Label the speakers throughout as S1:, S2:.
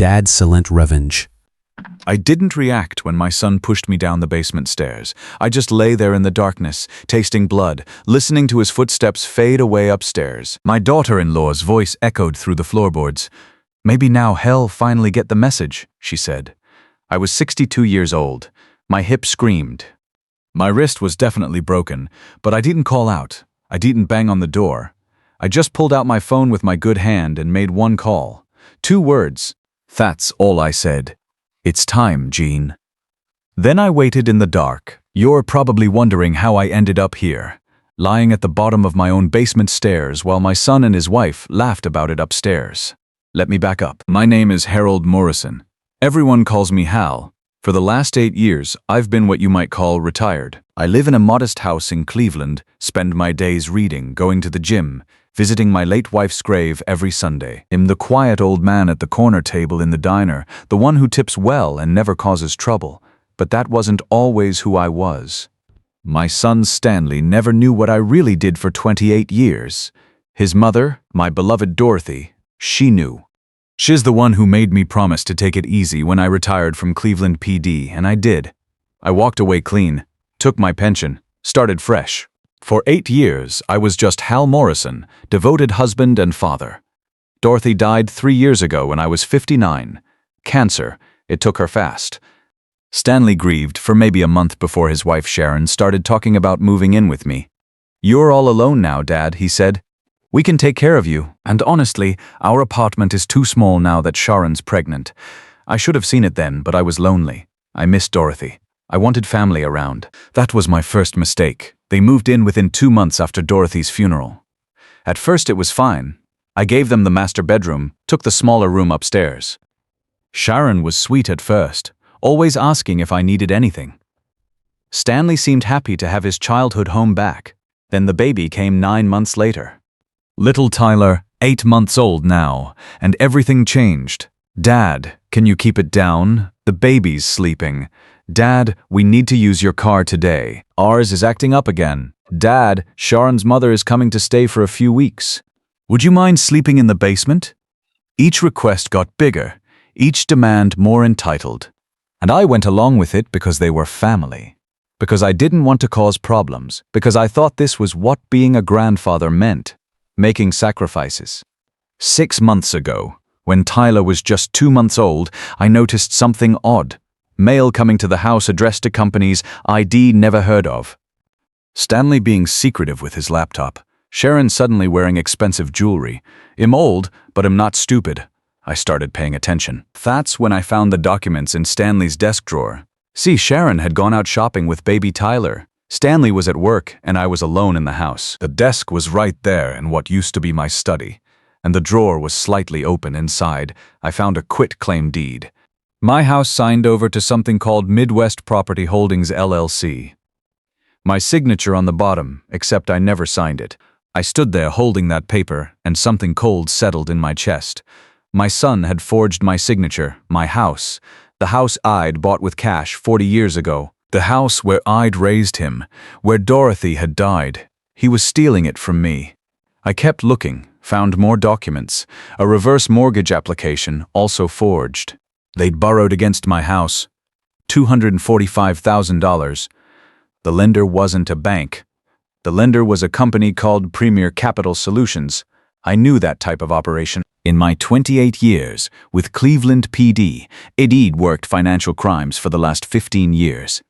S1: Dad's silent revenge.
S2: I didn't react when my son pushed me down the basement stairs. I just lay there in the darkness, tasting blood, listening to his footsteps fade away upstairs. My daughter-in-law's voice echoed through the floorboards. "Maybe now hell finally get the message," she said. I was 62 years old. My hip screamed. My wrist was definitely broken, but I didn't call out. I didn't bang on the door. I just pulled out my phone with my good hand and made one call. 2 words. That's all I said. "It's time, Gene." Then I waited in the dark. You're probably wondering how I ended up here, lying at the bottom of my own basement stairs while my son and his wife laughed about it upstairs. Let me back up. My name is Harold Morrison. Everyone calls me Hal. For the last 8 years, I've been what you might call retired. I live in a modest house in Cleveland, spend my days reading, going to the gym, visiting my late wife's grave every Sunday. I'm the quiet old man at the corner table in the diner, the one who tips well and never causes trouble. But that wasn't always who I was. My son Stanley never knew what I really did for 28 years. His mother, my beloved Dorothy, she knew. She's the one who made me promise to take it easy when I retired from Cleveland PD, and I did. I walked away clean, took my pension, started fresh. For 8 years, I was just Hal Morrison, devoted husband and father. Dorothy died 3 years ago when I was 59. Cancer, it took her fast. Stanley grieved for maybe a month before his wife Sharon started talking about moving in with me. "You're all alone now, Dad," he said. "We can take care of you, and honestly, our apartment is too small now that Sharon's pregnant. I should have seen it then, but I was lonely. I missed Dorothy. I wanted family around. That was my first mistake. They moved in within 2 months after Dorothy's funeral. At first it was fine. I gave them the master bedroom, took the smaller room upstairs. Sharon was sweet at first, always asking if I needed anything. Stanley seemed happy to have his childhood home back. Then the baby came 9 months later. Little Tyler, 8 months old now, and everything changed. "Dad, can you keep it down? The baby's sleeping. Dad, we need to use your car today. Ours is acting up again. Dad, Sharon's mother is coming to stay for a few weeks. Would you mind sleeping in the basement?" Each request got bigger, each demand more entitled. And I went along with it because they were family. Because I didn't want to cause problems. Because I thought this was what being a grandfather meant. Making sacrifices. 6 months ago, when Tyler was just 2 months old, I noticed something odd. Mail coming to the house addressed to companies ID never heard of. Stanley being secretive with his laptop. Sharon suddenly wearing expensive jewelry. I'm old, but I'm not stupid. I started paying attention. That's when I found the documents in Stanley's desk drawer. See, Sharon had gone out shopping with baby Tyler. Stanley was at work, and I was alone in the house. The desk was right there in what used to be my study, and the drawer was slightly open inside. I found a quitclaim deed. My house signed over to something called Midwest Property Holdings LLC. My signature on the bottom, except I never signed it. I stood there holding that paper, and something cold settled in my chest. My son had forged my signature, my house, the house I'd bought with cash 40 years ago. The house where I'd raised him, where Dorothy had died. He was stealing it from me. I kept looking, found more documents, a reverse mortgage application, also forged. They'd borrowed against my house, $245,000. The lender wasn't a bank. The lender was a company called Premier Capital Solutions. I knew that type of operation. In my 28 years with Cleveland PD, I'd worked financial crimes for the last 15 years.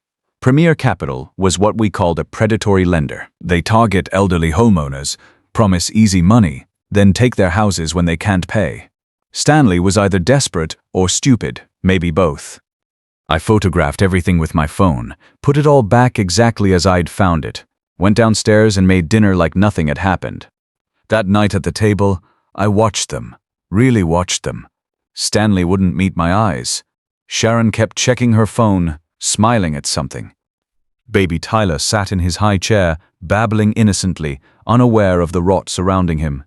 S2: Premier Capital was what we called a predatory lender. They target elderly homeowners, promise easy money, then take their houses when they can't pay. Stanley was either desperate or stupid, maybe both. I photographed everything with my phone, put it all back exactly as I'd found it, went downstairs and made dinner like nothing had happened. That night at the table, I watched them, really watched them. Stanley wouldn't meet my eyes. Sharon kept checking her phone, smiling at something. Baby Tyler sat in his high chair, babbling innocently, unaware of the rot surrounding him.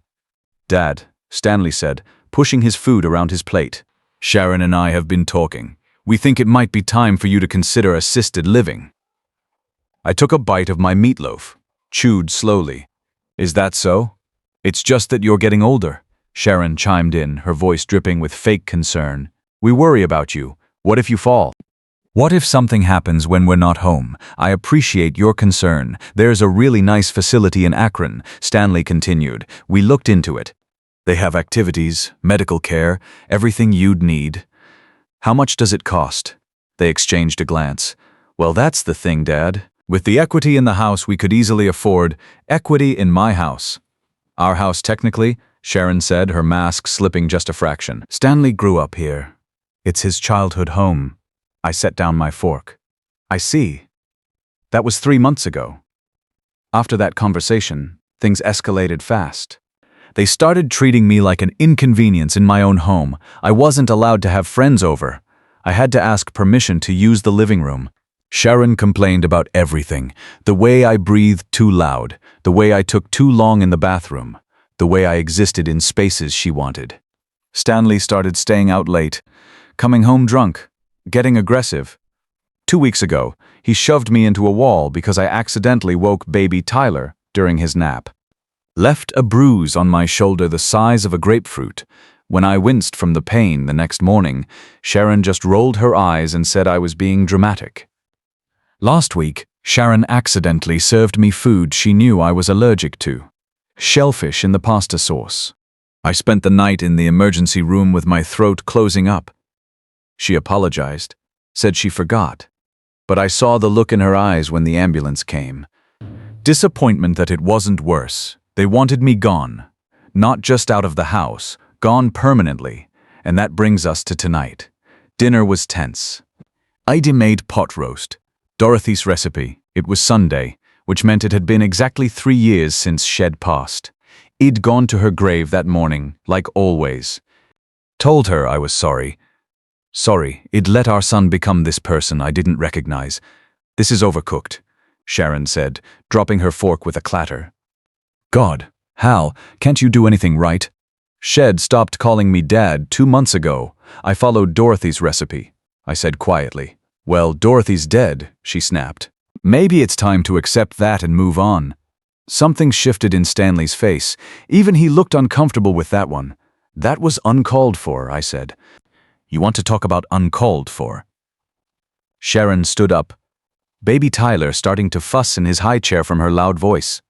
S2: "Dad," Stanley said, pushing his food around his plate. "Sharon and I have been talking. We think it might be time for you to consider assisted living." I took a bite of my meatloaf, chewed slowly. "Is that so?" "It's just that you're getting older," Sharon chimed in, her voice dripping with fake concern. We worry about you. What if you fall? What if something happens when we're not home? I appreciate your concern. There's a really nice facility in Akron, Stanley continued. We looked into it. They have activities, medical care, everything you'd need. How much does it cost? They exchanged a glance. Well, that's the thing, Dad. With the equity in the house we could easily afford equity in my house. Our house technically, Sharon said, her mask slipping just a fraction. Stanley grew up here. It's his childhood home. I set down my fork. I see. That was 3 months ago. After that conversation, things escalated fast. They started treating me like an inconvenience in my own home. I wasn't allowed to have friends over. I had to ask permission to use the living room. Sharon complained about everything. The way I breathed too loud, the way I took too long in the bathroom, the way I existed in spaces she wanted. Stanley started staying out late, coming home drunk, getting aggressive. 2 weeks ago, he shoved me into a wall because I accidentally woke baby Tyler during his nap. Left a bruise on my shoulder the size of a grapefruit. When I winced from the pain the next morning, Sharon just rolled her eyes and said I was being dramatic. Last week, Sharon accidentally served me food she knew I was allergic to. Shellfish in the pasta sauce. I spent the night in the emergency room with my throat closing up. She apologized, said she forgot, but I saw the look in her eyes when the ambulance came. Disappointment that it wasn't worse. They wanted me gone, not just out of the house, gone permanently, and that brings us to tonight. Dinner was tense. Ida made pot roast, Dorothy's recipe. It was Sunday, which meant it had been exactly 3 years since Shed passed. I'd gone to her grave that morning, like always. Told her I was sorry. Sorry, I'd let our son become this person I didn't recognize. This is overcooked, Sharon said, dropping her fork with a clatter. God, Hal, can't you do anything right? Shed stopped calling me Dad 2 months ago. I followed Dorothy's recipe, I said quietly. Well, Dorothy's dead, she snapped. Maybe it's time to accept that and move on. Something shifted in Stanley's face. Even he looked uncomfortable with that one. That was uncalled for, I said. You want to talk about uncalled for? Sharon stood up, baby Tyler starting to fuss in his high chair from her loud voice.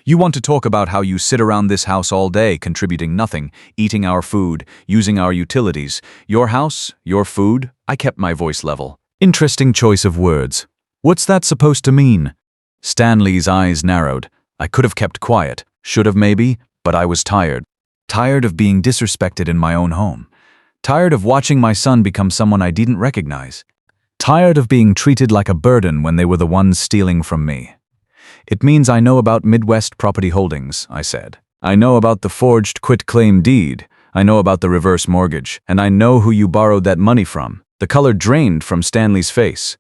S2: You want to talk about how you sit around this house all day, contributing nothing, eating our food, using our utilities. Your house, your food. I kept my voice level. Interesting choice of words. What's that supposed to mean? Stanley's eyes narrowed. I could have kept quiet, should have maybe, but I was tired. Tired of being disrespected in my own home. Tired of watching my son become someone I didn't recognize. Tired of being treated like a burden when they were the ones stealing from me. It means I know about Midwest Property Holdings, I said. I know about the forged quitclaim deed. I know about the reverse mortgage. And I know who you borrowed that money from. The color drained from Stanley's face.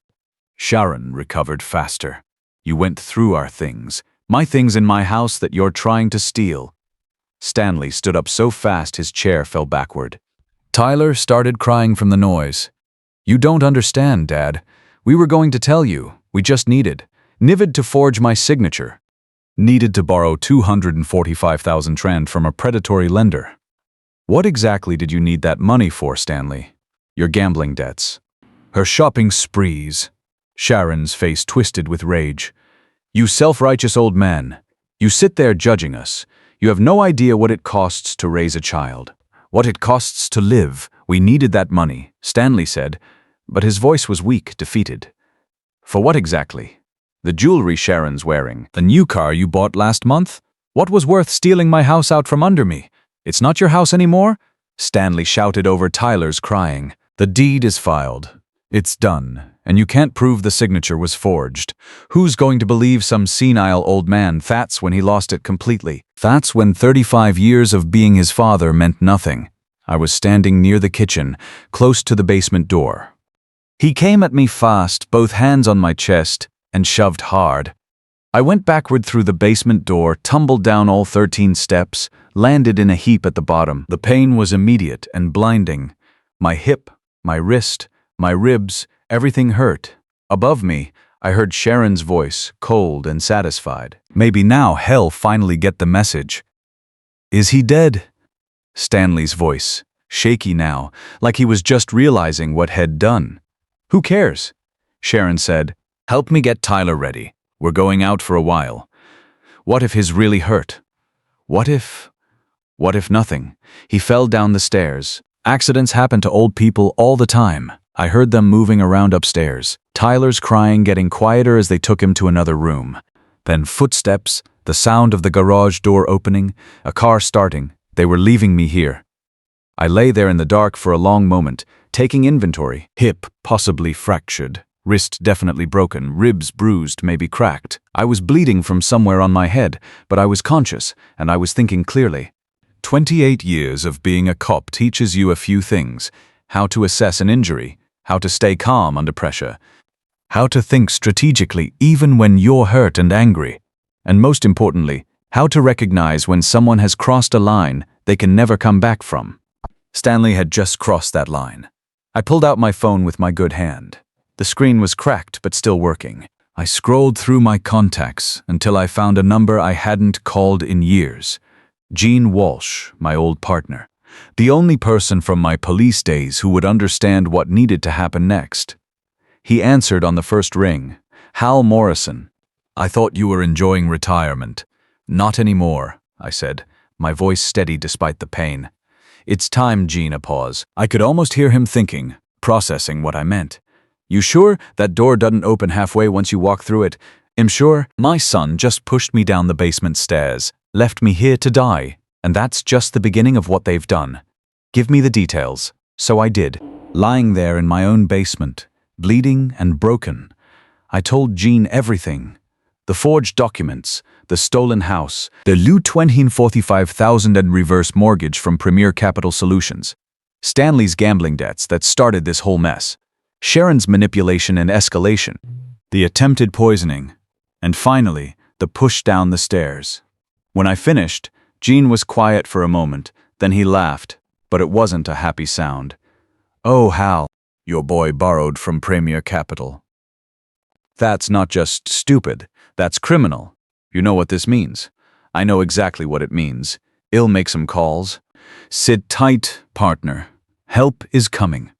S2: Sharon recovered faster. You went through our things. My things in my house that you're trying to steal. Stanley stood up so fast his chair fell backward. Tyler started crying from the noise. You don't understand, Dad. We were going to tell you. We just needed to forge my signature. Needed to borrow 245,000 Trand from a predatory lender. What exactly did you need that money for, Stanley? Your gambling debts. Her shopping sprees. Sharon's face twisted with rage. You self-righteous old man. You sit there judging us. You have no idea what it costs to raise a child. What it costs to live. We needed that money, Stanley said, but his voice was weak, defeated. For what exactly? The jewelry Sharon's wearing. The new car you bought last month? What was worth stealing my house out from under me? It's not your house anymore? Stanley shouted over Tyler's crying. The deed is filed. It's done, and you can't prove the signature was forged. Who's going to believe some senile old man? That's when he lost it completely. That's when 35 years of being his father meant nothing. I was standing near the kitchen, close to the basement door. He came at me fast, both hands on my chest, and shoved hard. I went backward through the basement door, tumbled down all 13 steps, landed in a heap at the bottom. The pain was immediate and blinding. My hip, my wrist, my ribs, everything hurt. Above me, I heard Sharon's voice, cold and satisfied. Maybe now hell finally get the message. Is he dead? Stanley's voice, shaky now, like he was just realizing what he'd done. "Who cares?" Sharon said. "Help me get Tyler ready. We're going out for a while. What if he's really hurt? What if nothing?" He fell down the stairs. Accidents happen to old people all the time. I heard them moving around upstairs. Tyler's crying getting quieter as they took him to another room. Then footsteps, the sound of the garage door opening, a car starting. They were leaving me here. I lay there in the dark for a long moment, taking inventory. Hip possibly fractured, wrist definitely broken, ribs bruised, maybe cracked. I was bleeding from somewhere on my head, but I was conscious, and I was thinking clearly. 28 years of being a cop teaches you a few things: how to assess an injury, how to stay calm under pressure, how to think strategically even when you're hurt and angry, and most importantly, how to recognize when someone has crossed a line they can never come back from. Stanley had just crossed that line. I pulled out my phone with my good hand. The screen was cracked but still working. I scrolled through my contacts until I found a number I hadn't called in years. Gene Walsh, my old partner. The only person from my police days who would understand what needed to happen next. He answered on the first ring. "Hal Morrison. I thought you were enjoying retirement." "Not anymore," I said, my voice steady despite the pain. "It's time." Gene a pause. I could almost hear him thinking, processing what I meant. "You sure that door doesn't open halfway once you walk through it?" "I'm sure. My son just pushed me down the basement stairs, left me here to die. And that's just the beginning of what they've done. Give me the details." So I did, lying there in my own basement, bleeding and broken. I told Gene everything. The forged documents, the stolen house, the $245,000 and reverse mortgage from Premier Capital Solutions, Stanley's gambling debts that started this whole mess, Sharon's manipulation and escalation, the attempted poisoning, and finally, the push down the stairs. When I finished, Gene was quiet for a moment, then he laughed, but it wasn't a happy sound. "Oh, Hal, your boy borrowed from Premier Capital. That's not just stupid, that's criminal. You know what this means?" "I know exactly what it means. I'll make some calls." "Sit tight, partner. Help is coming."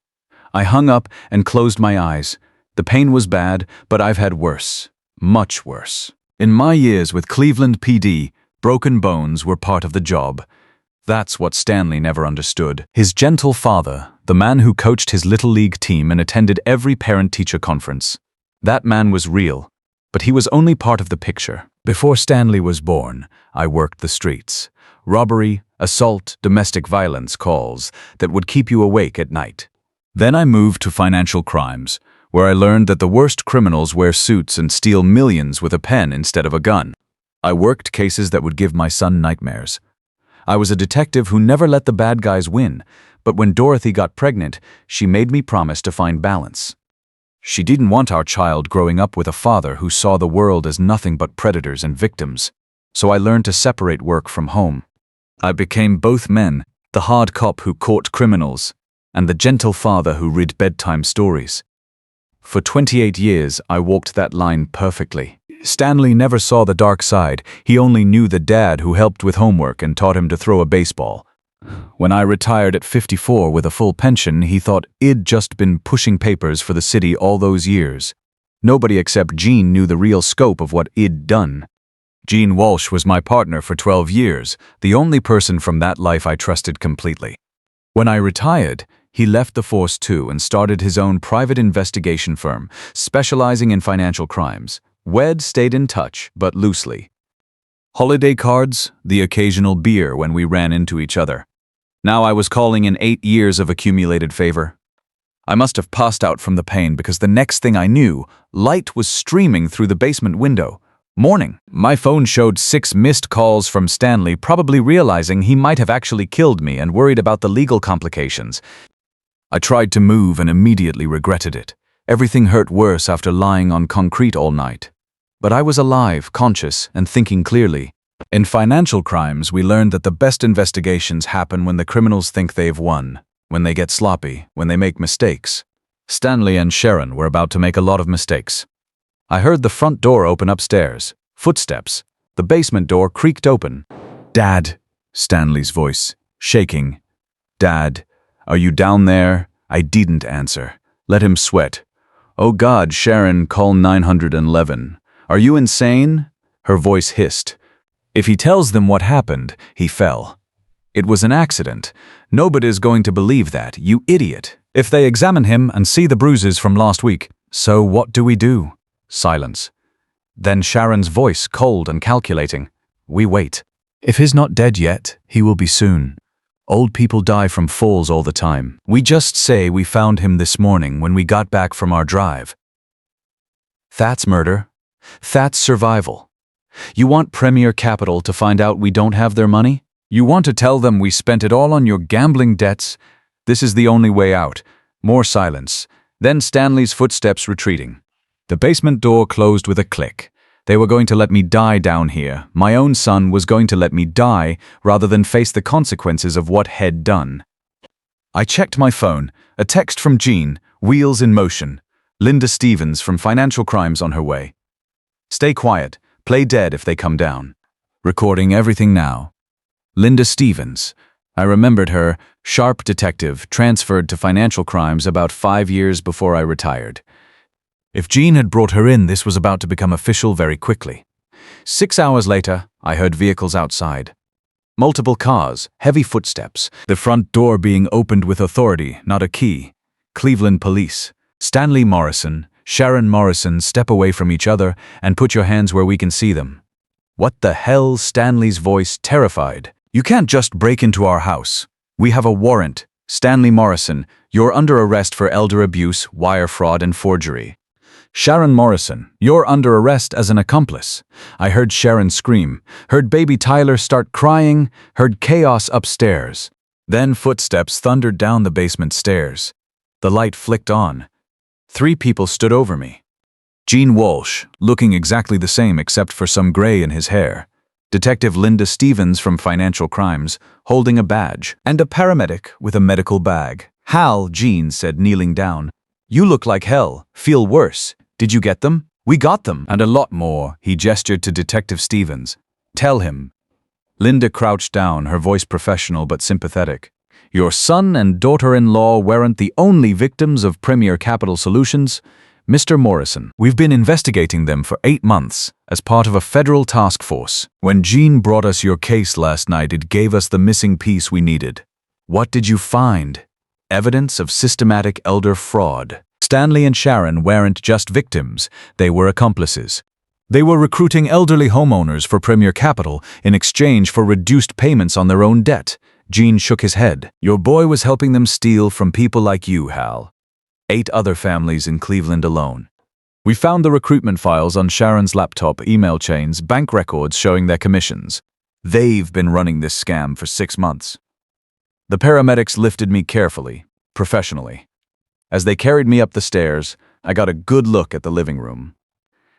S2: I hung up and closed my eyes. The pain was bad, but I've had worse. Much worse. In my years with Cleveland PD, broken bones were part of the job. That's what Stanley never understood. His gentle father, the man who coached his little league team and attended every parent-teacher conference. That man was real, but he was only part of the picture. Before Stanley was born, I worked the streets. Robbery, assault, domestic violence calls that would keep you awake at night. Then I moved to financial crimes, where I learned that the worst criminals wear suits and steal millions with a pen instead of a gun. I worked cases that would give my son nightmares. I was a detective who never let the bad guys win, but when Dorothy got pregnant, she made me promise to find balance. She didn't want our child growing up with a father who saw the world as nothing but predators and victims, so I learned to separate work from home. I became both men, the hard cop who caught criminals, and the gentle father who read bedtime stories. For 28 years, I walked that line perfectly. Stanley never saw the dark side. He only knew the dad who helped with homework and taught him to throw a baseball. When I retired at 54 with a full pension, he thought I'd just been pushing papers for the city all those years. Nobody except Gene knew the real scope of what I'd done. Gene Walsh was my partner for 12 years, the only person from that life I trusted completely. When I retired, he left the force too and started his own private investigation firm, specializing in financial crimes. Wed stayed in touch, but loosely. Holiday cards, the occasional beer when we ran into each other. Now I was calling in 8 years of accumulated favor. I must have passed out from the pain because the next thing I knew, light was streaming through the basement window. Morning. My phone showed 6 missed calls from Stanley, probably realizing he might have actually killed me and worried about the legal complications. I tried to move and immediately regretted it. Everything hurt worse after lying on concrete all night. But I was alive, conscious, and thinking clearly. In financial crimes, we learned that the best investigations happen when the criminals think they've won, when they get sloppy, when they make mistakes. Stanley and Sharon were about to make a lot of mistakes. I heard the front door open upstairs. Footsteps. The basement door creaked open. "Dad," Stanley's voice, shaking. "Dad, Are you down there? I didn't answer. Let him sweat. Oh God, Sharon, call 911. Are you insane? Her voice hissed. If he tells them what happened, he fell. It was an accident. Nobody's going to believe that, you idiot. If they examine him and see the bruises from last week, so what do we do? Silence. Then Sharon's voice, cold and calculating. We wait. If he's not dead yet, he will be soon. Old people die from falls all the time. We just say we found him this morning when we got back from our drive. That's murder. That's survival. You want Premier Capital to find out we don't have their money? You want to tell them we spent it all on your gambling debts? This is the only way out. More silence. Then Stanley's footsteps retreating. The basement door closed with a click. They were going to let me die down here. My own son was going to let me die rather than face the consequences of what he'd done. I checked my phone. A text from Jean, wheels in motion. Linda Stevens from Financial Crimes on her way. Stay quiet. Play dead if they come down. Recording everything now. Linda Stevens. I remembered her, sharp detective, transferred to Financial Crimes about 5 years before I retired. If Jean had brought her in, this was about to become official very quickly. 6 hours later, I heard vehicles outside. Multiple cars, heavy footsteps, the front door being opened with authority, not a key. Cleveland police. Stanley Morrison, Sharon Morrison, step away from each other and put your hands where we can see them. What the hell? Stanley's voice, terrified. You can't just break into our house. We have a warrant. Stanley Morrison, you're under arrest for elder abuse, wire fraud, and forgery. Sharon Morrison, you're under arrest as an accomplice. I heard Sharon scream, heard baby Tyler start crying, heard chaos upstairs. Then footsteps thundered down the basement stairs. The light flicked on. 3 people stood over me. Gene Walsh, looking exactly the same except for some gray in his hair. Detective Linda Stevens from Financial Crimes, holding a badge, and a paramedic with a medical bag. Hal, Gene said, kneeling down. You look like hell. Feel worse. Did you get them? We got them, and a lot more, he gestured to Detective Stevens. Tell him. Linda crouched down, her voice professional but sympathetic. Your son and daughter-in-law weren't the only victims of Premier Capital Solutions. Mr. Morrison, we've been investigating them for 8 months as part of a federal task force. When Jean brought us your case last night, it gave us the missing piece we needed. What did you find? Evidence of systematic elder fraud. Stanley and Sharon weren't just victims, they were accomplices. They were recruiting elderly homeowners for Premier Capital in exchange for reduced payments on their own debt. Gene shook his head. Your boy was helping them steal from people like you, Hal. 8 other families in Cleveland alone. We found the recruitment files on Sharon's laptop, email chains, bank records showing their commissions. They've been running this scam for 6 months. The paramedics lifted me carefully, professionally. As they carried me up the stairs, I got a good look at the living room.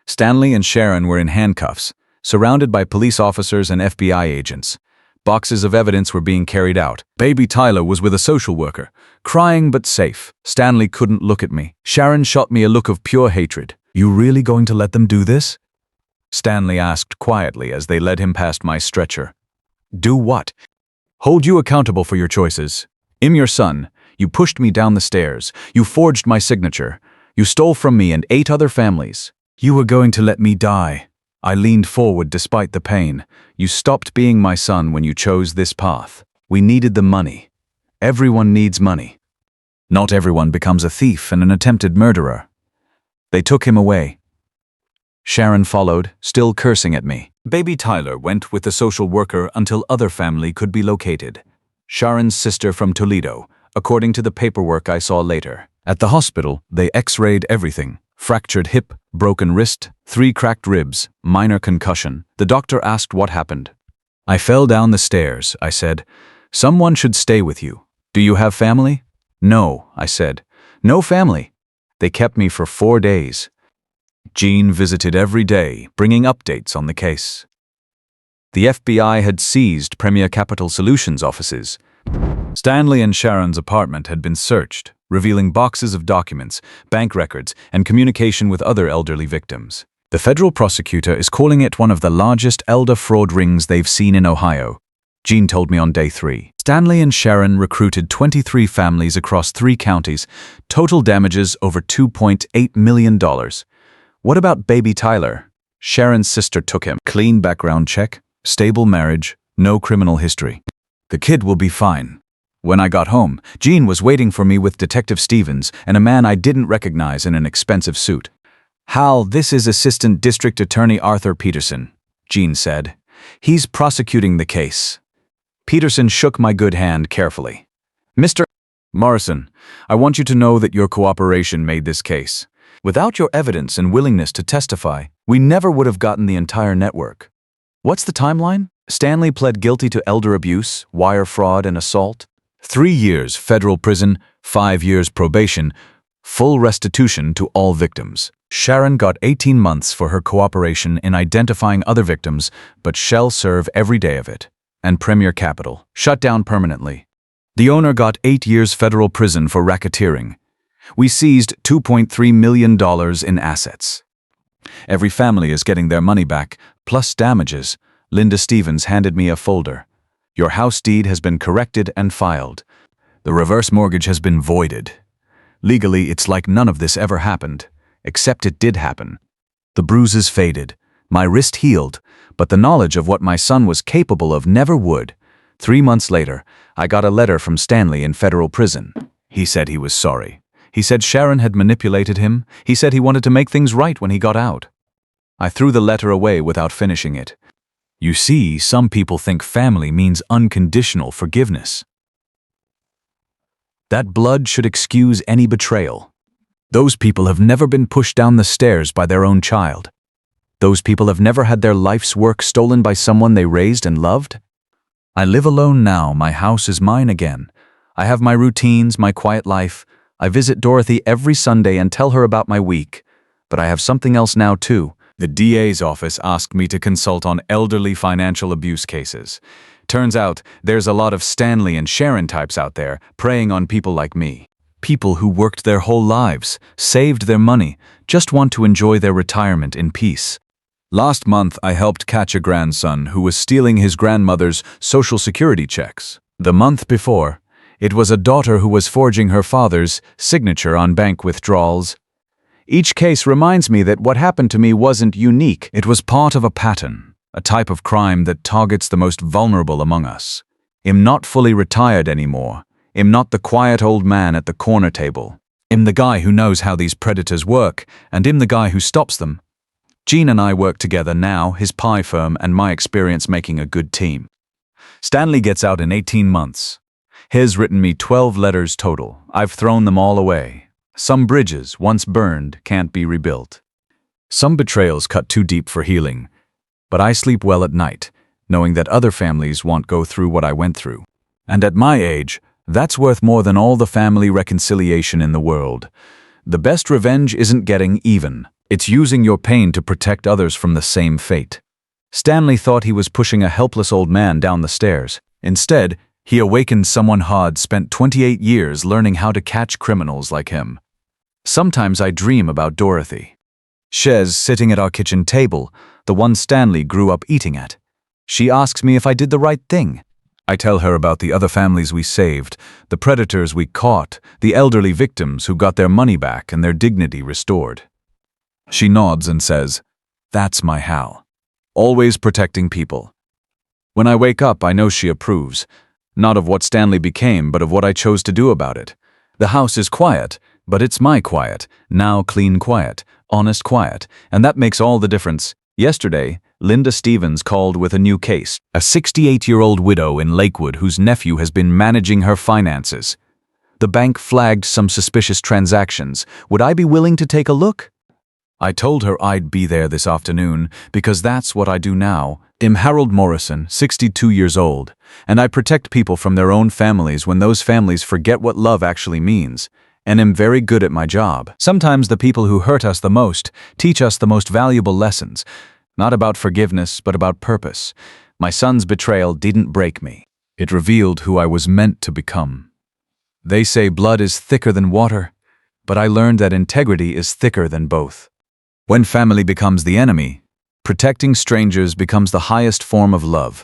S2: Stanley and Sharon were in handcuffs, surrounded by police officers and FBI agents. Boxes of evidence were being carried out. Baby Tyler was with a social worker, crying but safe. Stanley couldn't look at me. Sharon shot me a look of pure hatred. You really going to let them do this? Stanley asked quietly as they led him past my stretcher. Do what? Hold you accountable for your choices. I'm your son. You pushed me down the stairs. You forged my signature. You stole from me and 8 other families. You were going to let me die. I leaned forward despite the pain. You stopped being my son when you chose this path. We needed the money. Everyone needs money. Not everyone becomes a thief and an attempted murderer. They took him away. Sharon followed, still cursing at me. Baby Tyler went with the social worker until other family could be located. Sharon's sister from Toledo, according to the paperwork I saw later. At the hospital, they x-rayed everything. Fractured hip, broken wrist, 3 cracked ribs, minor concussion. The doctor asked what happened. I fell down the stairs, I said. Someone should stay with you. Do you have family? No, I said. No family. They kept me for 4 days. Jean visited every day, bringing updates on the case. The FBI had seized Premier Capital Solutions offices. Stanley and Sharon's apartment had been searched, revealing boxes of documents, bank records, and communication with other elderly victims. The federal prosecutor is calling it one of the largest elder fraud rings they've seen in Ohio. Jean told me on day 3. Stanley and Sharon recruited 23 families across 3 counties, total damages over $2.8 million. What about baby Tyler? Sharon's sister took him. Clean background check, stable marriage, no criminal history. The kid will be fine. When I got home, Jean was waiting for me with Detective Stevens and a man I didn't recognize in an expensive suit. "Hal, this is Assistant District Attorney Arthur Peterson," Jean said. "He's prosecuting the case." Peterson shook my good hand carefully. "Mr. Morrison, I want you to know that your cooperation made this case. Without your evidence and willingness to testify, we never would have gotten the entire network." What's the timeline? Stanley pled guilty to elder abuse, wire fraud, and assault. 3 years federal prison, 5 years probation, full restitution to all victims. Sharon got 18 months for her cooperation in identifying other victims, but shall serve every day of it. And Premier Capital, shut down permanently. The owner got 8 years federal prison for racketeering. We seized $2.3 million in assets. Every family is getting their money back, plus damages. Linda Stevens handed me a folder. Your house deed has been corrected and filed. The reverse mortgage has been voided. Legally, it's like none of this ever happened, except it did happen. The bruises faded. My wrist healed, but the knowledge of what my son was capable of never would. 3 months later, I got a letter from Stanley in federal prison. He said he was sorry. He said Sharon had manipulated him. He said he wanted to make things right when he got out. I threw the letter away without finishing it. You see, some people think family means unconditional forgiveness. That blood should excuse any betrayal. Those people have never been pushed down the stairs by their own child. Those people have never had their life's work stolen by someone they raised and loved. I live alone now. My house is mine again. I have my routines, my quiet life. I visit Dorothy every Sunday and tell her about my week. But I have something else now too. The DA's office asked me to consult on elderly financial abuse cases. Turns out there's a lot of Stanley and Sharon types out there preying on people like me. People who worked their whole lives, saved their money, just want to enjoy their retirement in peace. Last month, I helped catch a grandson who was stealing his grandmother's Social Security checks. The month before, it was a daughter who was forging her father's signature on bank withdrawals. Each case reminds me that what happened to me wasn't unique. It was part of a pattern, a type of crime that targets the most vulnerable among us. I'm not fully retired anymore. I'm not the quiet old man at the corner table. I'm the guy who knows how these predators work, and I'm the guy who stops them. Jean and I work together now, his pie firm and my experience making a good team. Stanley gets out in 18 months. He's written me 12 letters total. I've thrown them all away. Some bridges, once burned, can't be rebuilt. Some betrayals cut too deep for healing. But I sleep well at night, knowing that other families won't go through what I went through. And at my age, that's worth more than all the family reconciliation in the world. The best revenge isn't getting even. It's using your pain to protect others from the same fate. Stanley thought he was pushing a helpless old man down the stairs. Instead, he awakened someone who'd spent 28 years learning how to catch criminals like him. Sometimes I dream about Dorothy. She's sitting at our kitchen table, the one Stanley grew up eating at. She asks me if I did the right thing. I tell her about the other families we saved, the predators we caught, the elderly victims who got their money back and their dignity restored. She nods and says, "That's my Hal. Always protecting people." When I wake up, I know she approves. Not of what Stanley became, but of what I chose to do about it. The house is quiet, but it's my quiet, now clean quiet, honest quiet, and that makes all the difference. Yesterday, Linda Stevens called with a new case, a 68-year-old widow in Lakewood whose nephew has been managing her finances. The bank flagged some suspicious transactions. Would I be willing to take a look? I told her I'd be there this afternoon because that's what I do now. I'm Harold Morrison, 62 years old, and I protect people from their own families when those families forget what love actually means. And am very good at my job. Sometimes the people who hurt us the most teach us the most valuable lessons, not about forgiveness, but about purpose. My son's betrayal didn't break me. It revealed who I was meant to become. They say blood is thicker than water, but I learned that integrity is thicker than both. When family becomes the enemy, protecting strangers becomes the highest form of love.